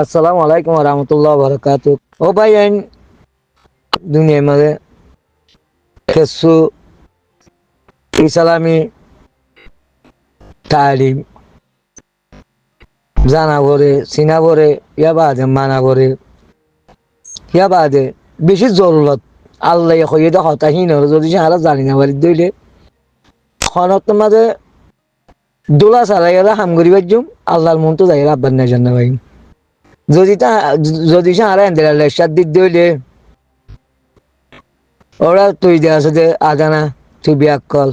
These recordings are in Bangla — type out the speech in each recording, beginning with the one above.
আসসালামু আলাইকুম রহমতুল্লাহ বরকাত। ও ভাই আইন দুনিয়ার মাঝে খেসু ইসলামী তালিম জানা করে চিনা করে ইয়া বাদে মানা করে ইয়া বাদে বেশি জরুরত আল্লাহ হইয়ে দে হতাহীন যদি সারা জানি না বাড়ি দইলে খনত মাঝে দোলা চালাই গেলে হাম করি বাজুম আল্লাহর মন তো যাই আব্বার না জানা ভাই যদি তা যদি সারা এন্দের লেশার দিক দইলে ওরা তুই যে আছে যে আজানা তুই বিয়াক কল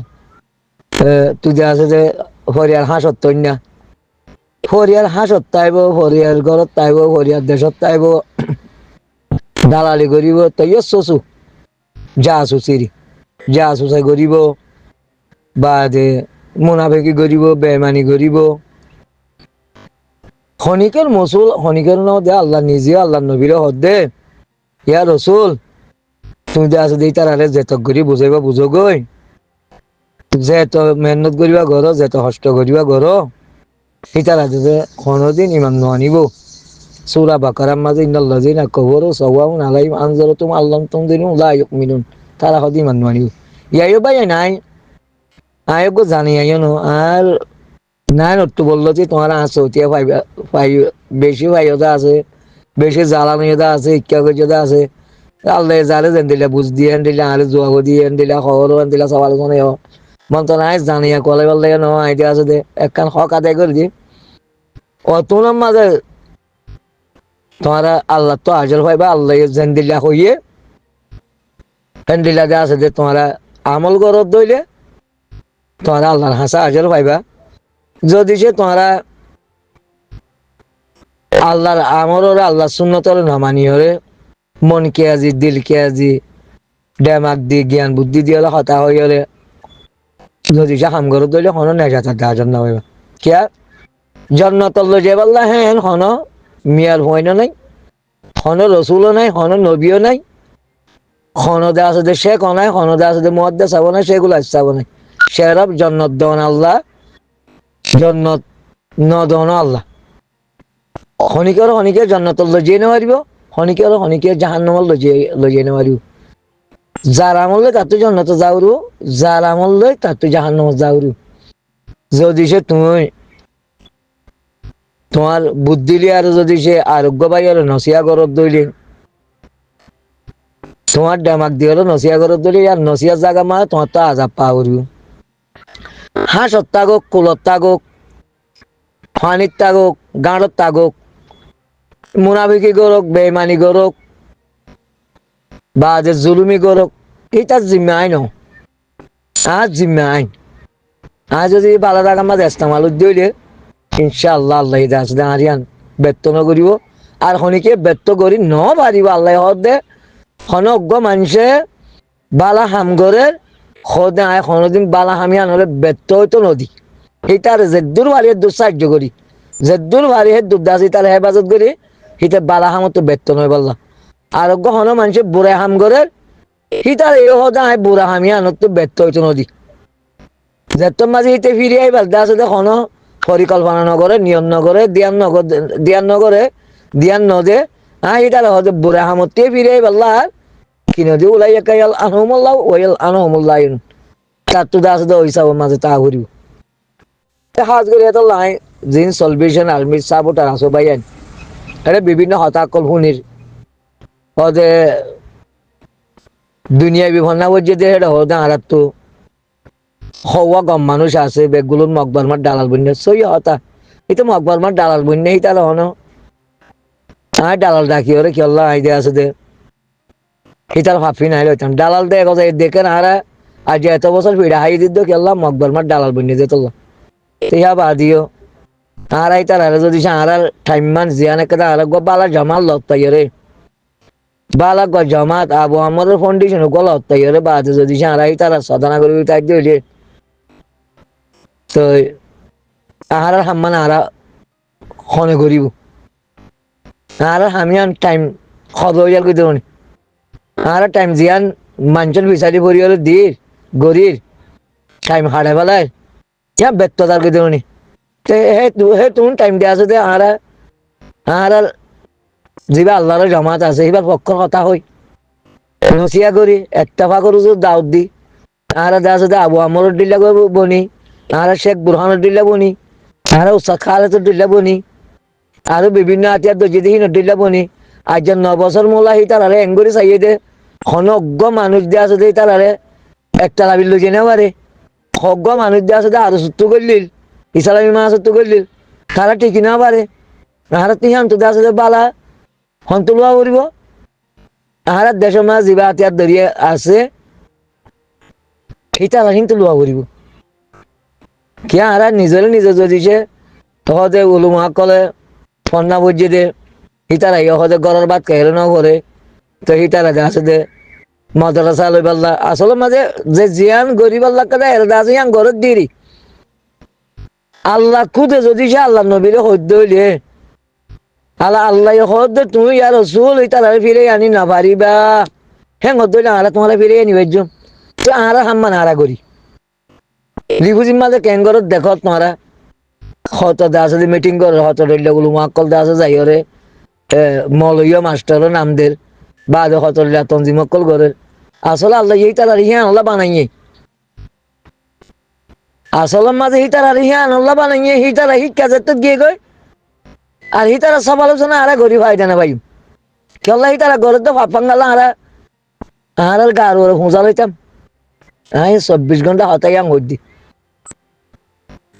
তুই যে আছে যে হরিয়ার হাঁসত তৈ না হরিয়ার হাঁসত তাইব হরিয়ার ঘরত তাইব হরিয়ার দেশত তাইব দালালি করিব তৈয় চচু যা আছো চিরি যা আছো চাই করিব বা যে মুনাফেকি করিব বেমানি করিব খনিকের মসুল খনিকের নাও দে আল্লাহ নিজে আল্লাহ নবীর হদ দে ইয়া রসুল তুমি যে আছে দেই তার আরে যেতক করি বুঝাইবা বুঝো গই যেত মেহনত করিবা ঘর যেত কষ্ট করিবা ঘর ইতার আছে যে কোনদিন ইমান নানিব সূরা বাকারার মাঝে ইন্নাল্লাযিনা কাফারু সাওয়াউন আলাইহিম আনজারতুম আল্লাম তুনদিরু লা ইউমিনুন তারা হদি ইমান নানিব ইয়াইও ভাই নাই আয়োগ জানি আইও নো আর নাই নট্টু বললো যে তোমার আছে ওতিয়া পাই বেশি ভাইয়তা আছে বেশি জ্বালানিয়তা আছে ইচ্ছা আছে আল্লাহ যারে যেন দিলা বুঝ দিয়ে দিলা আর জোয়াব দিয়ে দিলা খবর দিলা সবার মনে মন তো নাই জানিয়া কলে বললে ন আইডিয়া আছে দে একখান হক আদায় করে দি অতন মাঝে তোমারা আল্লাহ তো হাজার পাইবা আল্লাহ যেন দিলা হইয়ে হেন দিলা যে আছে যে তোমারা আমল গরত দইলে তোমারা আল্লাহর হাসা হাজার পাইবা যদি সে তোমারা আল্লাহর আমর আল্লাহ সুন্নতর নামানি হরে মন কে আজি দিল কে আজি ডেমাক দি জ্ঞান বুদ্ধি দিয়ে হলে হতা হয়ে গেলে যদি সে হাম গরত দইলে হনো নেশা থাকতে হাজার না পাইবা কিয়া জন্নত যে বললা হ্যাঁ হন মিয়ার হইন নাই হন রসুলও নাই হন নবীও নাই হনদে আছে যে শেখ নাই হনদে আছে যে মহাদ্দে চাব নাই সেগুলো চাব নাই সেরব জন্নত দন আল্লাহ জন্নত নদন আল্লাহ শনিকে জন্নত লজিয়ে নেওয়ারিব শনিকে জাহান্নামত লজিয়ে নেওয়ারিব যার আমল লই তার তো জন্নত যাওরু যার আমল লই তার তো জাহান্নামত যাওরু যদি সে তুমি তোমার বুদ্ধি লিয়ে আর যদি সে আরোগ্য পাই হলো নসিয়া গরত দইলে তোমার ডেমাক দিয়ে হলো নসিয়া গরত দইলে আর নসিয়ার জায়গা মা তোমার তো আজাব পাওয়ার হাঁসত তাগক কুলত তাগক পানির তাগক গাঁড়ত তাগক মুনাফিকি গরক বেমানি গরক বা যে জুলুমি গরক এইটার জিম্মে আইন আর জিম্মে আইন আর যদি বালা জায়গা মাঝে ইস্তেমাল দইলে ইনশাআল্লাহ আল্লাহ আছে আরিয়ান ব্যর্থ ন করিব আর শনিকে ব্যর্থ করি ন পারিব আল্লাহ হদ দে খনজ্ঞ মানুষে বালা হাম করে সদে আয় কোনোদিন বালা হামি আনলে ব্যর্থ হইতো নদী সেইটার জেদ্দুর বাড়ি দূর সাহায্য করি জেদ্দুর বাড়ি হে দুর্দাসী তার হেফাজত করি হিতে বালা হামতো ব্যর্থ নয় বললা আরোগ্য হন মানুষে বুড়ে হাম করে হিতার এই হদে আয় বুড়া হামি আনত ব্যর্থ হইতো নদী যেত মাঝে হিতে ফিরে আইবার দাস হন পরিকল্পনা নগরে নিয়ম নগরে ধ্যান নগরে ধ্যান নদে এটার হতে বুড়া হামতে ফিরে পাল্লা কি নদী ওলাই একাইল আনহমুল্লাহ ওয়াইল আনহমুল্লাহ তার তো দাস দে হিসাব মাঝে তা করিব হাজ করে এত লাই জিন সলভেশন আর্মির সাবোটার আসো বাইন এটা বিভিন্ন হতাকল হুনির হদে দুনিয়া বিভিন্ন পর্যায়ে এটা হদে আরাত তো হওয়া গম মানুষ আছে বেগগুলোর মকবর মার দালাল বন্যা সই হতা এটা মকবর মার দালাল বন্যা এই তাহলে হন দালাল ডাকি ওরে কি আল্লাহ আইডিয়া আছে দে এটার ভাবি নাই লইতাম দালাল দে কথা দেখে না হারা আজ এত বছর ফিরে হাই দিত কি আল্লাহ মকবর মার দালাল বন্যা যেত ইয়া বাদিও আর এই তার যদি আর টাইম মান জিয়ান একটা আর বালা জমাল লত্তাই রে বালা গ জমাত আবু আমার ফাউন্ডেশন গল লত্তাই রে বাদে যদি আর এই তারা সাধনা করবি তাই দিয়ে তো আহার হাম্মান আরা খনে করিব আর হামিয়ান টাইম খদয়াল কই দেবনি আর টাইম জিয়ান মানচন বিচারি পড়ি হলে দির গরির টাইম হাড়ে বেলায় ইয়া ব্যর্থতার কই দেবনি হে তুমি টাইম দিয়ে আছে আর যিবা আল্লাহর জামাত আছে এবার পক্ষর কথা হই নসিয়া করি একটাফা করু দাউদ দি তাহারা দেখা আছে আবু আমরুদ্দিল্লা বনি তাহারা শেখ বুরহানুদ্দিল্লা বনি তাহারা উস্তাদ খালেদুদ্দিল্লা বনি আরো বিভিন্ন আতিয়ার দজিদিহীনুদ্দিল্লা বনি আজ 9 বছর মোলা হি তারারে এঙ্গুরি চাইয়ে দে অজ্ঞ মানুষ দিয়ে আছে দে তারারে একটা লাভিল লইছে না পারে অজ্ঞ মানুষ দিয়ে আছে দে আরো সত্তু করলিল ইসলামী মা সত্তু করলিল তারা ঠিকই না পারে তাহারা তুই হান্ত দিয়ে আছে বালা সন্তলোয়া করিব তাহারা দেশের মাঝ যিবা আতিয়ার দরিয়ে আছে সেই তারা কিন্তু লোয়া করিব কি আরা নিজরে নিজে যদিছে তহতে উলুমাকলে ফন্না বুঝিয়ে দে হিতারা ইহতে গড়ের বাদ কেহলে ন করে তো হিতারা আছে দে মাদ্রাসা লই পাল্লা আসলে মাঝে যে জিয়ান গরিব আল্লাহ কাদা এর দাস ইয়ান ঘরত দিরি আল্লাহ খুদে যদি সে আল্লাহ নবীরে হদ্দ হইলে আল্লাহ আল্লাহ হদ্দ তুমি ইয়ার রসুল হিতারা ফিরে আনি না পারিবা হ্যাঁ হদ্দ হইলে আলা তোমার ফিরে আনি বাইজ তো আরা হাম্মান আরা করি লিখুজির মাঝে কেন ঘরত দেখো তোমারা হত দাস মিটিং করে হত রইলগুলো মাকল দাস যাইরে মলয় মাস্টারের নামদের বাদ হতলিয়া তঞ্জিমকল ঘরের আসলে আল্লাহ এই তারা রিহান আল্লাহ বানাইয়ে আসলের মাঝে হি তারা রিহান আল্লাহ বানাইয়ে হি তারা শিক্ষা যেতে গিয়ে গই আর হি তারা সব আলোচনা আরা গরিব হয় না ভাই কেল্লা হি তারা ঘরের তো ফাপাঙ্গালা আরা আর গার ওরে হুঁজা লইতাম 24 ঘন্টা হতাই আং হদ্দি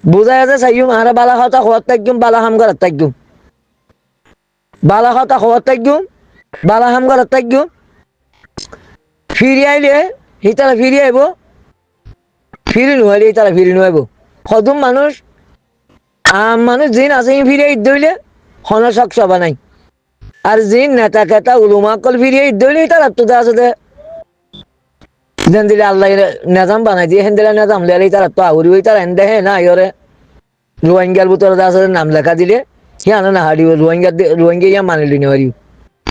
বুঝাই আছে চাইম আরা বালা হতা হওয়ার তাইকুম বালা হাম করার তাইকুম বালা হতা হওয়ার তাইকুম বালা হাম করার তাইকুম ফিরি আইলে হি তারা ফিরি আইব ফিরি নুয়াইলে হি তারা ফিরি নুয়াইব সদুম মানুষ মানুষ জিন আছে ফিরিয়ে ঈদ দইলে হনসক সবা নাই আর জিন নেতা কেতা উলুমাকল ফিরিয়ে ঈদ দইলে তারা তো আছে দে যেন দিলে আল্লাহ নেজাম বানাই দিয়ে হেন দিলে নেজাম লেলে তারা তো আউরি হই তারা এন্দে হে না ইয়রে রোহিঙ্গার ভিতরে আছে নাম লেখা দিলে হিয়ানো না হারিও রোহিঙ্গা ইয়া মানিলি নি হারিও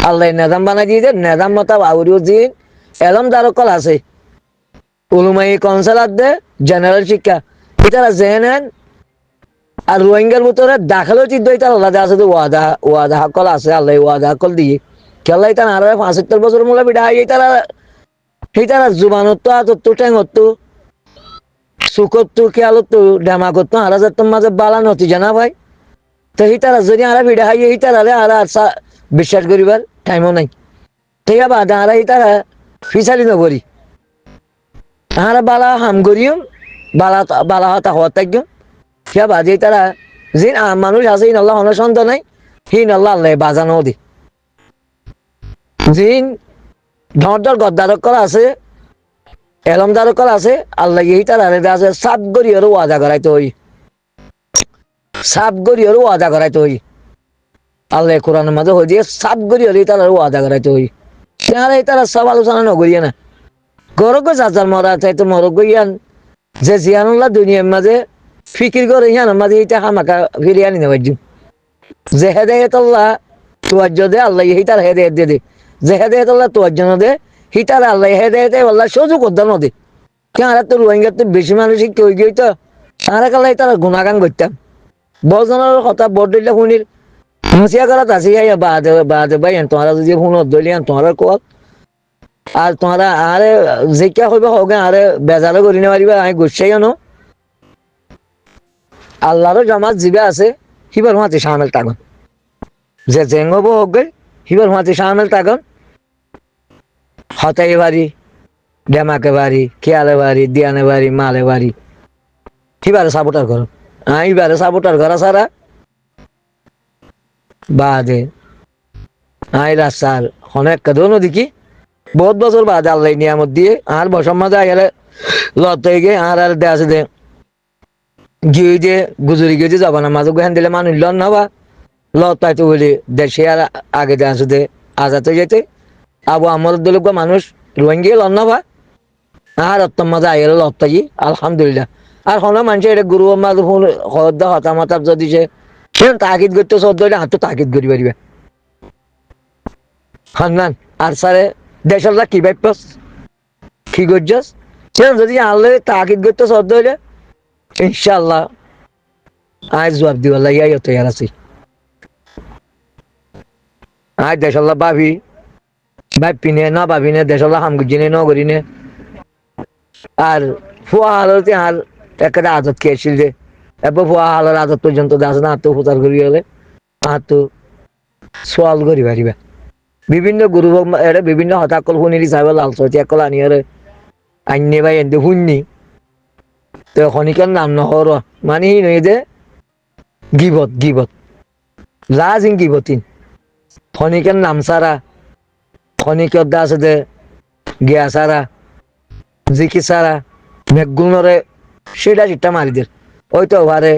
আল্লাহ নেজাম বানাই দিয়ে নেজাম মতা আউরিও জিন এলম দারকল আছে উলুমাই কাউন্সিলর দে জেনারেল শিক্ষা এটারা জেনেন আর রোহিঙ্গার ভিতরে দাখিল চিদ্ধ এটা আল্লাহ আছে ওয়াদা ওয়াদা সকল আছে আল্লাহ ওয়াদা সকল দিয়ে খেলা এটা আর 75 বছর মূলে বিড়া এইটারা সেইটারা জুবানত্ব আতত্ব ঠেঙত্ব সুকত্ব খেয়ালত্ব ডেমাকত্ব আর তোর মাঝে বালা নতি জানা ভাই তো সেইটারা যদি আর বিড়া হাই এইটারে আর বিশ্বাস করিবার টাইমও নাই ঠিক আছে বাদা আর এইটারা ফিসালি নকরি আর বালা হাম করিম বালা বালা হতা হওয়ার থাকম সে বাজে তারা যে মানুষ আছে ইন আল্লাহ অনসন্ত নাই হিন আল্লাহ আল্লাহ বাজানো দি জিন ধর ধর গদ্দারকল আছে এলমদারকল আছে আল্লাহ এই তারা আছে সাত গরিয়রও ওয়াদা করাইতে হই সাত গরিয়রও ওয়াদা করাইতে হই আল্লাহ কোরআনের মাঝে হয়ে দিয়ে সাত গরিয়র তারা ওয়াদা করাইতে হই তাহলে তারা সব আলোচনা নকরিয়ে না গরগ যাচার মরা চাইতো মরগ ইয়ান যে জিয়ানুল্লাহ দুনিয়ার মাঝে ফিকির করে ইয়ান মাঝে এইটা হামাকা ফিরিয়ে আনি নেবার যে হেদায়ত আল্লাহ তোয়াজ্য দে আল্লাহ হিতার হেদায়ত দে দে যে হেদায়ত আল্লাহ তোয়াজ্য দে হিতার আল্লাহ হেদায়ত আল্লাহ সুযোগ উদ্যান দে কেন আর তো রোহিঙ্গার তো বেশি মানুষ কেউ গিয়ে তো তারা কাল্লাই তারা গুণাগান করতাম বজনের কথা বড় দিলে শুনির হুঁচিয়া করাত আছে বাদে বাদে ভাই তোমারা যদি শুনত দলি তোমার কল আর তোমরা আরে যে কে হইবে হোক আরে বেজারও করি না পারিবা আমি গুছাই আনো আল্লাহরও জমাত জিবে আছে হিবার মাতি সামেল তাগন যে জেং হবো হোক গে হিবার মাতি সামেল তাগন হতাই বাড়ি ডেমাকে বাড়ি খেয়ালে বাড়ি দিয়ানে বাড়ি মালে বাড়ি হিবারে সাপোর্টার করো আমি বারে সাপোর্টার করা সারা বাদে আই রাস্তার অনেক কাদনও দেখি বহুত বছর বাদ আল্লাহ নিয়ামত দিয়ে আর বসম মাঝে আগে লত হয়ে গে আর আর দে আছে দে গিয়ে দিয়ে গুজরি গিয়ে যাব না মাঝে গুহান দিলে মানুষ লন না বা লত পাইতো বলি দেশে আর আগে দে আছে দে আজাতে যেতে আবু আমর দল মানুষ রোহিঙ্গা লন না বা আর অত্তম মাঝে আগে লত থাকি আলহামদুলিল্লাহ আর হলো মানুষ এটা গুরু মাঝে হদ্দা হতামাতার যদি সে তাকিদ করতে সদ্য হাত তাকিদ করি পারিবে হান্নান আর স্যারে দেশের কি ভাবস কি করছস যদি আনলে তাকিদ করতে সদ্য হইলে ইনশাল্লাহ আজ জবাব দিবার লাগিয়া তৈরি আছি আয় দেশাল্লা ভাবি ভাবিনে না ভাবিনে দেশাল্লা হাম গুজিনে ন করিনে আর ফুয়া হালতে আর একটা আজত খেয়েছিল যে এবার ফুয়া হালের আজত পর্যন্ত আছে না আত্ম প্রচার করি হলে আত্ম সোয়াল করি পারিবা বিভিন্ন গুরু এটা বিভিন্ন হতাকল শুনি চাইব লাল চৌতি একল আনি হলে আইনে ভাই এনতে শুননি তো খনিকার নাম নহর মানে সি নই যে গিবত গিবত রাজিং গিবতিন খনিকের নাম সারা খনিকর দা আছে যে গিয়া সারা জিকি সারা মেঘগুণরে সেটা চিট্টা মারি দের ওই তো ওভারে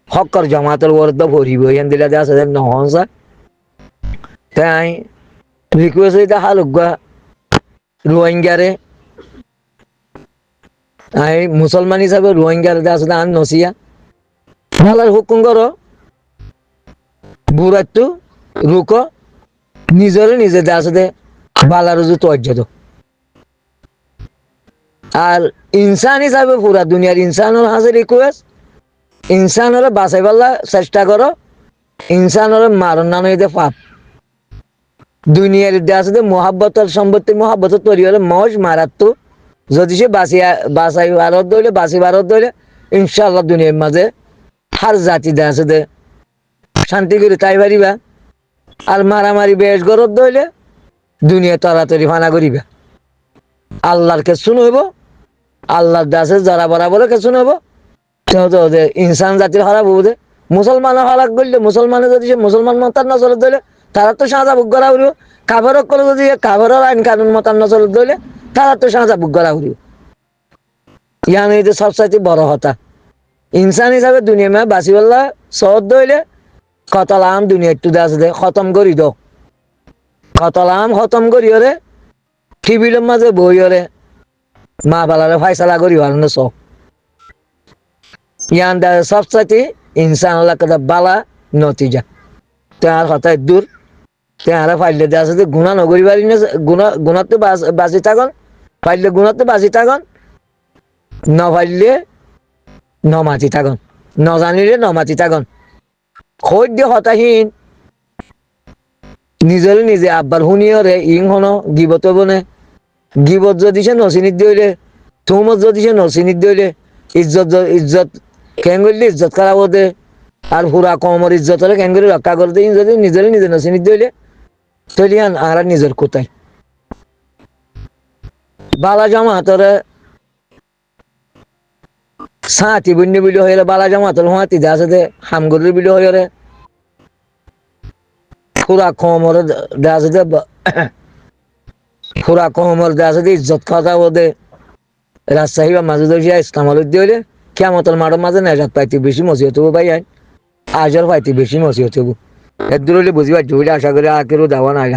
হকর জমাতের ওরদ ভরিব এখান দিলে আছে যে নহনসা তাই রিকোয়েস্ট এটা হালুকা রোহিঙ্গারে আই মুসলমান হিসাবে রোহিঙ্গার আছে আন নসিয়া ভালার হুকুম করো বুড়াতু রুক নিজরে নিজে আছে বালার রুজু তর্জত আর ইনসান হিসাবে পুরা দুনিয়ার ইনসানের হাজে রিকোয়েস্ট ইনসানের বাঁচাইবার চেষ্টা করো ইনসানের মারণ না নইতে পাপ দুনিয়ার আছে মহাব্বতের সম্পত্তি মহাব্বত তৈরি হলে মজ মারাত্তু যদি সে বাঁচাই ভারত দইলে বাঁচি ভারত দইলে ইনশাআল্লাহ দুনিয়ার মাঝে হার জাতি আছে দে শান্তি করে তাই পারিবা আর মারামারি বেশ গরত দইলে দুনিয়া তরাতরি ফানা করিবা আল্লাহর কে শুনব আল্লাহর দাসে যারা বরাবর কে শুনব ইনসান জাতির হারাব বুঝে মুসলমানের হালাক করলে মুসলমানের যদি সে মুসলমান মতার না চলে দিলে তারা তো সাজা বুক করা উড়িব কাভার করে যদি কাভারের আইন কানুন মতার না চলে দিলে তারা তো সাজা বুক করা উড়িব ইয়ান এই যে সবচাইতে বড় হতা ইনসান হিসাবে দুনিয়া মে বাঁচিবল্লা সহজ দইলে কতলাম দুনিয়া একটু আছে দে খতম করি দ কতলাম খতম করি ওরে টিভির মাঝে বই ওরে মা বালারে ফাইসালা করি আর সব ইয়ান দা সবচাইতে ইনসান আল্লাহ কথা বালা নতিজা তার হতায় দূর তারা ফাইলে দেওয়া আছে গুণা নগরী বাড়ি গুণাতে বাঁচি থাকুন ফাইলে গুণাতে বাঁচি থাকুন ন ফাইলে ন মাতি থাকুন ন জানিলে ন মাতি থাকুন খোঁজ দিয়ে হতাহীন নিজের নিজে আব্বার শুনিয়রে ইং হন গিবত বনে গিবত যদি সে নচিনিত দিলে থুমত যদি সে নচিনিত দিলে ইজ্জত কেন করলে ইজ্জত খারাপ হতে আর পুরা কমর ইজ্জত হলে কেন করে রক্ষা করতে যদি নিজের নিজে নচিনিত দিলে তলিয়ান আর নিজের কোথায় বালা জামাতরে সাঁতি বন্য বিলি হয়ে বালা জামাতর হাতি দা আছে হামগরের বিলি হয়ে পুরা কমর দা আছে পুরা কমর দা আছে ইজ্জত কথা বোধে রাজশাহী বা মাঝে দর্শিয়া ইসলাম আলুদ দিয়ে কেমতর মাঠের মাঝে নেজাত পাইতে বেশি মসিহত হবো ভাই আজর পাইতে বেশি মসিহত হবো এর দূর হলে বুঝি পারছি বলে আশা করি আখেরও দেওয়া নাই